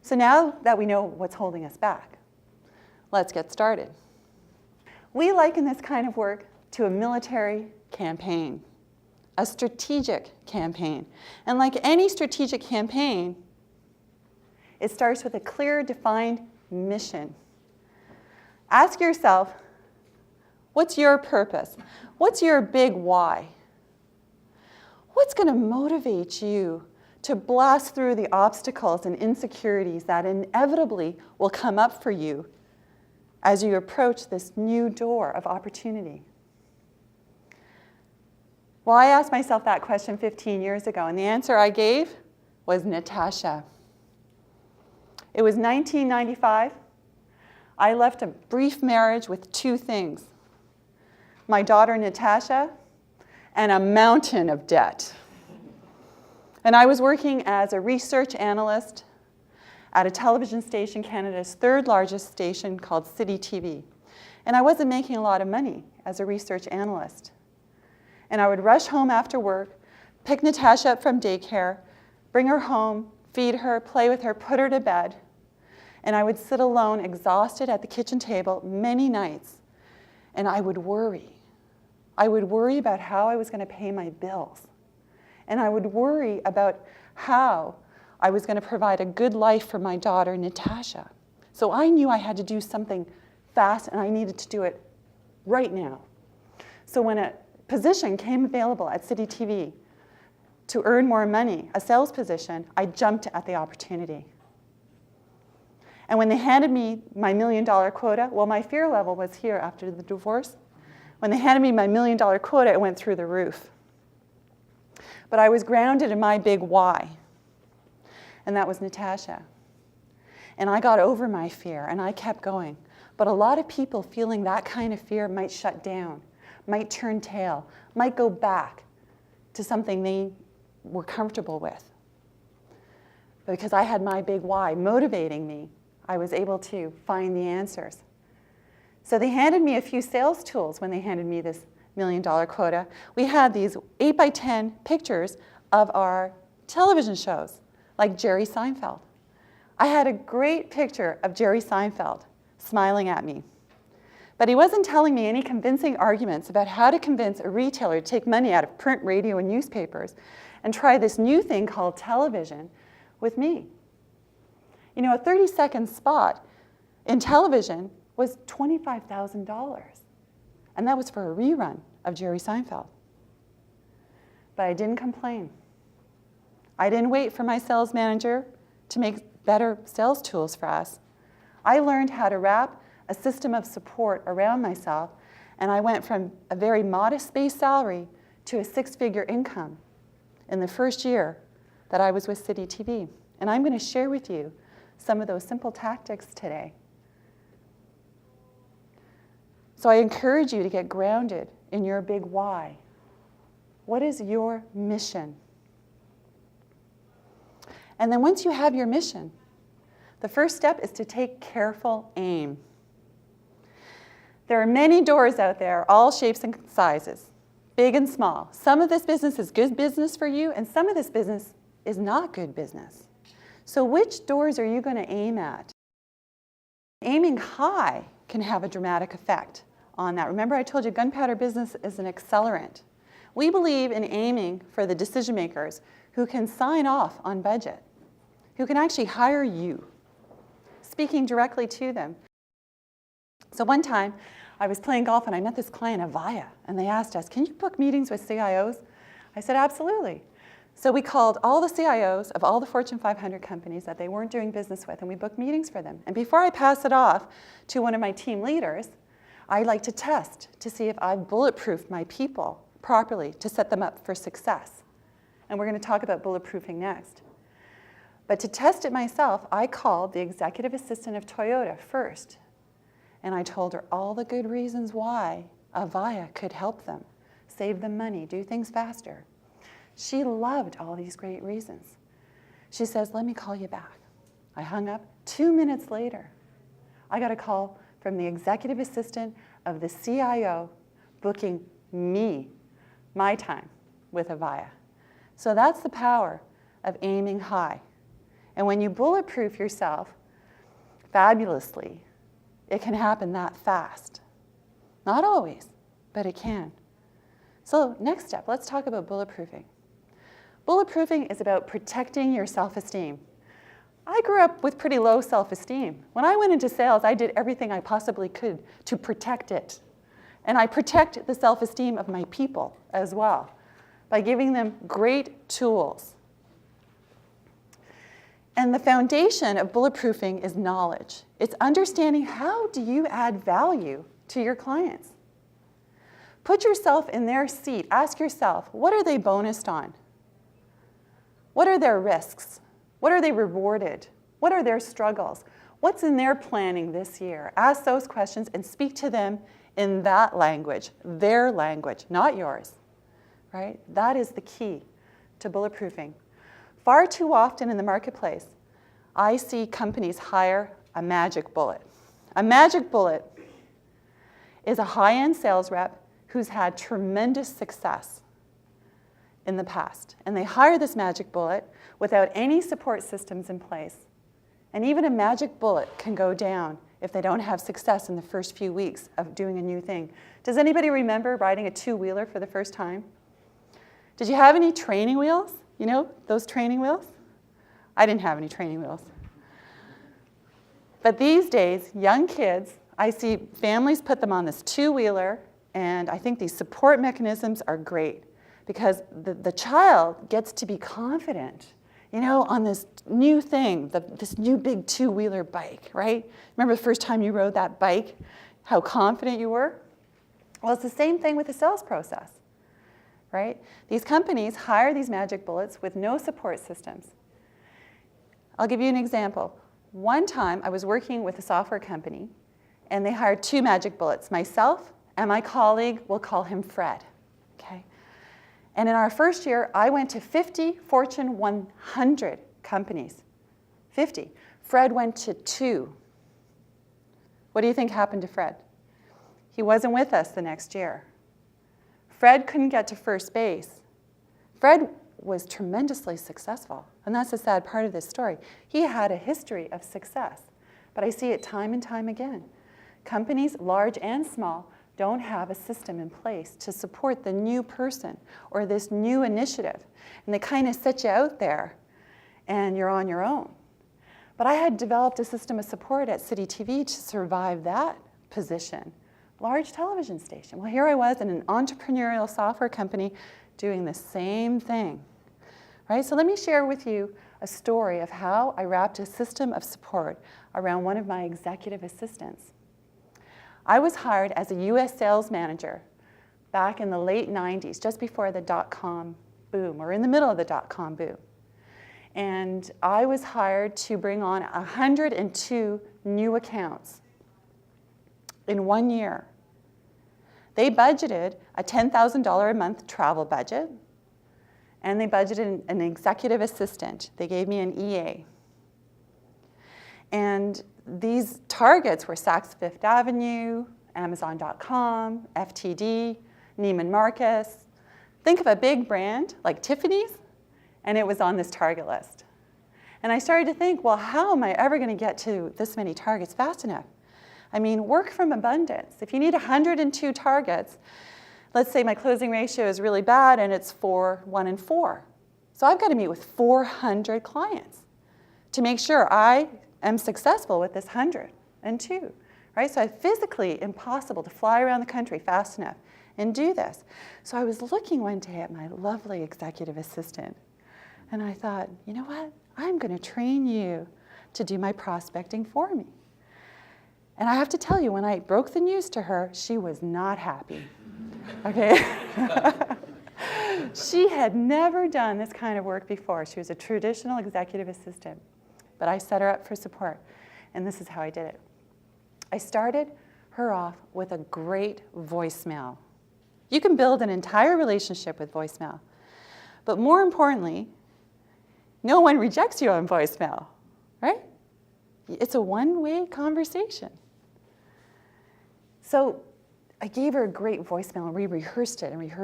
So now that we know what's holding us back, let's get started. We liken this kind of work to a military campaign, a strategic campaign. And like any strategic campaign, it starts with a clear, defined mission. Ask yourself, what's your purpose? What's your big why? What's going to motivate you to blast through the obstacles and insecurities that inevitably will come up for you as you approach this new door of opportunity? Well, I asked myself that question 15 years ago, and the answer I gave was Natasha. It was 1995. I left a brief marriage with two things: my daughter Natasha and a mountain of debt. And I was working as a research analyst at a television station, Canada's third largest station, called City TV. And I wasn't making a lot of money as a research analyst. And I would rush home after work, pick Natasha up from daycare, bring her home, feed her, play with her, put her to bed. And I would sit alone, exhausted at the kitchen table many nights. And I would worry. I would worry about how I was going to pay my bills. And I would worry about how I was going to provide a good life for my daughter, Natasha. So I knew I had to do something fast, and I needed to do it right now. So when a position came available at City TV to earn more money, a sales position, I jumped at the opportunity. And when they handed me my $1 million quota, well, my fear level was here after the divorce. When they handed me my $1 million quota, it went through the roof. But I was grounded in my big why, and that was Natasha. And I got over my fear, and I kept going. But a lot of people feeling that kind of fear might shut down, might turn tail, might go back to something they were comfortable with. But because I had my big why motivating me, I was able to find the answers. So they handed me a few sales tools when they handed me this $1 million quota. We had these 8x10 pictures of our television shows, like Jerry Seinfeld. I had a great picture of Jerry Seinfeld smiling at me. But he wasn't telling me any convincing arguments about how to convince a retailer to take money out of print, radio, and newspapers and try this new thing called television with me. You know, a 30-second spot in television was $25,000. And that was for a rerun of Jerry Seinfeld. But I didn't complain. I didn't wait for my sales manager to make better sales tools for us. I learned how to wrap a system of support around myself, and I went from a very modest base salary to a six-figure income in the first year that I was with City TV. And I'm going to share with you some of those simple tactics today. So I encourage you to get grounded in your big why. What is your mission? And then once you have your mission, the first step is to take careful aim. There are many doors out there, all shapes and sizes, big and small. Some of this business is good business for you, and some of this business is not good business. So which doors are you going to aim at? Aiming high can have a dramatic effect on that. Remember, I told you gunpowder business is an accelerant. We believe in aiming for the decision makers who can sign off on budget, who can actually hire you, speaking directly to them. So one time, I was playing golf and I met this client, Avaya, and they asked us, can you book meetings with CIOs? I said, absolutely. So we called all the CIOs of all the Fortune 500 companies that they weren't doing business with, and we booked meetings for them. And before I pass it off to one of my team leaders, I like to test to see if I've bulletproofed my people properly to set them up for success. And we're going to talk about bulletproofing next. But to test it myself, I called the executive assistant of Toyota first. And I told her all the good reasons why Avaya could help them, save them money, do things faster. She loved all these great reasons. She says, let me call you back. I hung up. 2 minutes later, I got a call from the executive assistant of the CIO booking me, my time, with Avaya. So that's the power of aiming high. And when you bulletproof yourself fabulously, it can happen that fast. Not always, but it can. So next step, let's talk about bulletproofing. Bulletproofing is about protecting your self-esteem. I grew up with pretty low self-esteem. When I went into sales, I did everything I possibly could to protect it. And I protect the self-esteem of my people as well by giving them great tools. And the foundation of bulletproofing is knowledge. It's understanding how do you add value to your clients. Put yourself in their seat. Ask yourself, what are they bonused on? What are their risks? What are they rewarded? What are their struggles? What's in their planning this year? Ask those questions and speak to them in that language, their language, not yours, right? That is the key to bulletproofing. Far too often in the marketplace, I see companies hire a magic bullet. A magic bullet is a high-end sales rep who's had tremendous success in the past. And they hire this magic bullet without any support systems in place. And even a magic bullet can go down if they don't have success in the first few weeks of doing a new thing. Does anybody remember riding a two-wheeler for the first time? Did you have any training wheels? You know, those training wheels? I didn't have any training wheels. But these days, young kids, I see families put them on this two-wheeler, and I think these support mechanisms are great because the child gets to be confident, you know, on this new thing, this new big two-wheeler bike, right? Remember the first time you rode that bike, how confident you were? Well, it's the same thing with the sales process, right? These companies hire these magic bullets with no support systems. I'll give you an example. One time I was working with a software company, and they hired two magic bullets, myself and my colleague, we'll call him Fred, okay? And in our first year, I went to 50 Fortune 100 companies, 50. Fred went to 2. What do you think happened to Fred? He wasn't with us the next year. Fred couldn't get to first base. Fred was tremendously successful, and that's the sad part of this story. He had a history of success, but I see it time and time again. Companies, large and small, don't have a system in place to support the new person or this new initiative. And they kind of set you out there and you're on your own. But I had developed a system of support at City TV to survive that position. Large television station. Well, here I was in an entrepreneurial software company doing the same thing. Right? So let me share with you a story of how I wrapped a system of support around one of my executive assistants. I was hired as a US sales manager back in the late 90s, just before the dot-com boom, or in the middle of the dot-com boom. And I was hired to bring on 102 new accounts in 1 year. They budgeted a $10,000 a month travel budget, and they budgeted an executive assistant. They gave me an EA. And these targets were Saks Fifth Avenue, Amazon.com, FTD, Neiman Marcus. Think of a big brand like Tiffany's, and it was on this target list. And I started to think, well, how am I ever going to get to this many targets fast enough? I mean, work from abundance. If you need 102 targets, let's say my closing ratio is really bad and it's 4, 1, and 4. So I've got to meet with 400 clients to make sure I am successful with this 102, right? So it's physically impossible to fly around the country fast enough and do this. So I was looking one day at my lovely executive assistant, and I thought, you know what? I'm going to train you to do my prospecting for me. And I have to tell you, when I broke the news to her, she was not happy, okay? She had never done this kind of work before. She was a traditional executive assistant. But I set her up for support, and this is how I did it. I started her off with a great voicemail. You can build an entire relationship with voicemail. But more importantly, no one rejects you on voicemail, right? It's a one-way conversation. So I gave her a great voicemail, and we rehearsed it and rehearsed it.